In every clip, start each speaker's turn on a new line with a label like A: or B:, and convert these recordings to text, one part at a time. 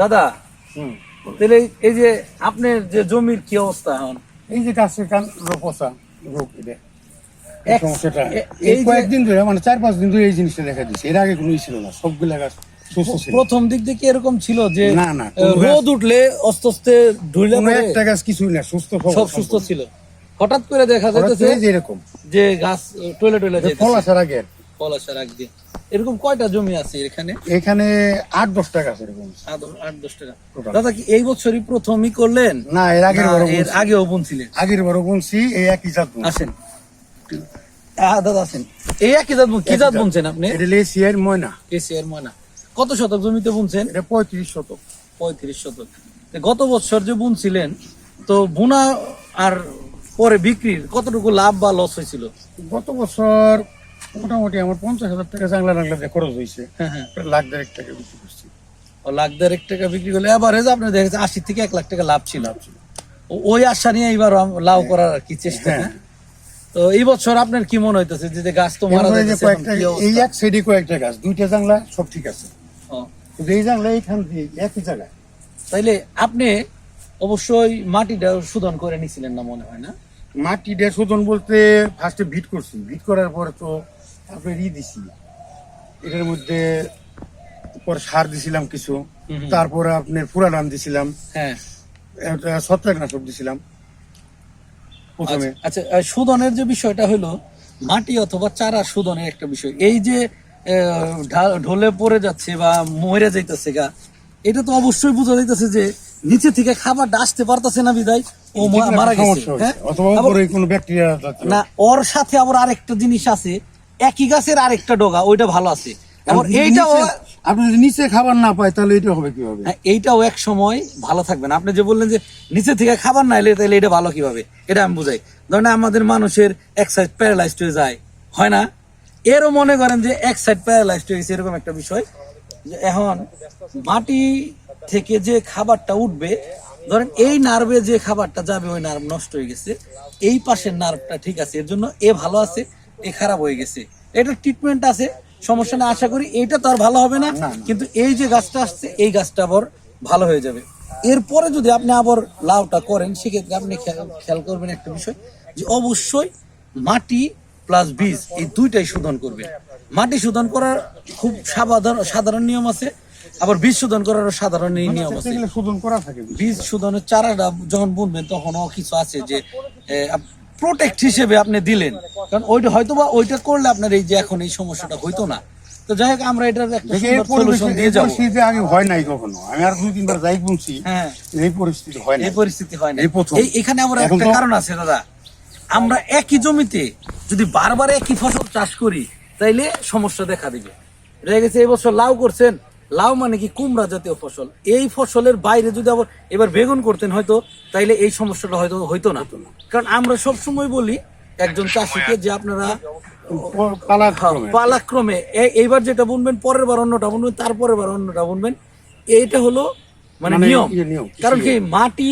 A: দাদা তাহলে এই যে আপনার যে জমির কি অবস্থা এখন?
B: এই যে গাছের পচা রোগ এটা সমস্যাটা
A: এই যে
B: কয়েকদিন ধরে মানে 4-5 দিন ধরে এই জিনিসটা দেখা দিচ্ছে। এর আগে কোনো ছিল না, সবগুলা গাছ সুস্থ ছিল।
A: প্রথম দিক থেকে এরকম ছিল যে
B: না না
A: রোদ উঠলে আস্তে আস্তে ঢুলে পড়ে
B: একটা গাছ কিছুই না, সুস্থ
A: সব সুস্থ ছিল। হঠাৎ করে দেখা যাচ্ছে
B: যে এরকম
A: যে গাছ টলে যেতেছে
B: ফল আসার আগে।
A: ফল আসার আগে এরকম কয়টা জমি আছে এখানে?
B: এখানে 8-10টা গাছ এরকম
A: 8-10 টাকা। দাদা কি এই বছরই প্রথমই করলেন?
B: না, এর আগের বারও
A: এর আগেও বুনছিলেন?
B: আগের বারও বুনছি এই একই জাত।
A: আসেন দাদা আসেন, এই একই জাত কি জাত বুনছেন আপনি?
B: এটা এশিয়ার ময়না।
A: এশিয়ার ময়না। কত শতক জমিতে বুনছেন?
B: এটা 35 শতক।
A: 35 শতক। গত বছর যে বুনছিলেন তো বুনা আর পরে বিক্রির কতটুকু লাভ বা লস হয়েছিল?
B: গত বছর মোটামুটি আমার 50,000 টাকা জাংলা দিয়ে খরচ হয়েছে।
A: হ্যাঁ,
B: লাখ দেড়েক টাকা বিক্রি করছি।
A: লাখ দেড়েক টাকা বিক্রি করলে এভারেজ আপনার দেখেছে 80 থেকে 1 লাখ টাকা লাভ ছিল। ওই আশা নিয়ে এবার লাভ করার আর কি চেষ্টা। তো এই বছর আপনার কি মনে হইতেছে যে গাছ তো মারা যাচ্ছে?
B: এই এক সাইডে কয়েকটা গাছ, 2টা জাংলা সব ঠিক আছে, কিন্তু এই জাংলা এইখান দিয়ে একই জায়গায়।
A: তাইলে আপনি অবশ্যই মাটিটা শোধন করে নিছিলেন না মনে হয় না?
B: মাটিটা শোধন বলতে ফার্স্টে ভিট করছি, ভিট করার পরে তো তারপরে দিছি, এটার মধ্যে পরে সার দিছিলাম কিছু, তারপরে আপনার পুরানাম দিছিলাম,
A: হ্যাঁ
B: ছত্রাকনাশক দিছিলাম প্রথমে।
A: আচ্ছা, শোধনের যে বিষয়টা হলো মাটি অথবা চারা শোধনের একটা বিষয়, এই যে ঢলে পড়ে যাচ্ছে বা মরে যাইতেছে গা, এটা তো অবশ্যই বোঝা যাইতেছে যে নিচে থেকে খাবারটা আসতে পারতেছে না বিদায় ও মারা গেছে। না, ওর সাথে আবার আরেকটা জিনিস আছে, একই গাছের আরেকটা ডগা, ওইটা ভালো আছে। আবার এইটাও
B: আপনি যদি নিচে খাবার না পায় তাহলে এটা হবে কিভাবে?
A: এইটাও এক সময় ভালো থাকবে না। আপনি যে বললেন যে নিচে থেকে খাবার না এলে তাহলে এটা ভালো কিভাবে, এটা আমি বুঝাই। ধরেন আমাদের মানুষের এক সাইড প্যারালাইজড হয়ে যায়, হয় না? এরও মনে করেন যে এক সাইড প্যারালাইজড হয়ে গেছে, এরকম একটা বিষয়। যে এখন মাটি থেকে যে খাবারটা উঠবে, ধরেন এই নার্ভে যে খাবারটা যাবে ওই নার্ভ নষ্ট হয়ে গেছে, এই পাশের নার্ভটা ঠিক আছে, এর জন্য এ ভালো আছে, এ খারাপ হয়ে গেছে, এটা ট্রিটমেন্ট আছে, সমস্যা না। আশা করি এইটা তো আর ভালো হবে না, কিন্তু এই যে গাছটা আসছে এই গাছটা আবার ভালো হয়ে যাবে। এরপরে যদি আপনি আবার লাউটা করেন সেক্ষেত্রে আপনি খেয়াল করবেন একটা বিষয়, যে অবশ্যই মাটি প্লাস বীজ এই দুইটাই শোধন করবেন। মাটি শোধন করার খুব সাধারণ নিয়ম আছে, আবার বীজ শোধন করারও সাধারণ নিয়ম আছে। বীজ শোধনের চারাটা যখন বুনবেন তখনও কিছু আছে যে প্রোটেক্ট হিসেবে আপনি দিলেন, কারণ ওইটা হয়তো বা ওইটা করলে আপনার এই যে এখন এই সমস্যাটা হইতো না। তো যাই হোক, আমরা এটার একটা সলিউশন দিয়ে যাব।
B: আগে হয় নাই কখনো, আমি আর 2-3 বার যাই বুনছি, এই পরিস্থিতি হয় না।
A: এই পরিস্থিতি হয় না। এখানে আবার একটা কারণ আছে দাদা, আমরা একই জমিতে যদি বারবার একই ফসল চাষ করি তাইলে সমস্যা দেখা দিবে। রয়ে গেছে এই বছর লাউ করছেন, লাউ মানে কি কুমড়া জাতীয় ফসল, এই ফসলের বাইরে যদি আবার এবার বেগুন করতেন হয়তো তাইলে এই সমস্যাটা হয়তো হইতো না। কারণ আমরা সব সময় বলি একজন চাষিকে যে আপনারা পালাক্রমে এইবার যেটা বুনবেন পরের বার অন্যটা বুনবেন, তারপরের বার অন্যটা বুনবেন, এইটা হলো মানে নিয়ম। কারণ কি মাটি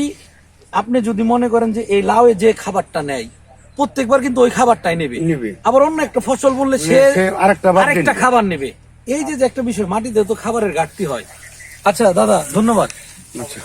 A: আপনি যদি মনে করেন যে এই লাউ যে খাবারটা নেয় প্রত্যেকবার কিন্তু ওই খাবারটাই নেবে, আবার অন্য একটা ফসল বললে সে আরেকটা খাবার নেবে। এই যে একটা বিষয়, মাটিতে তো খাবারের ঘাটতি হয়। আচ্ছা দাদা, ধন্যবাদ।
B: আচ্ছা।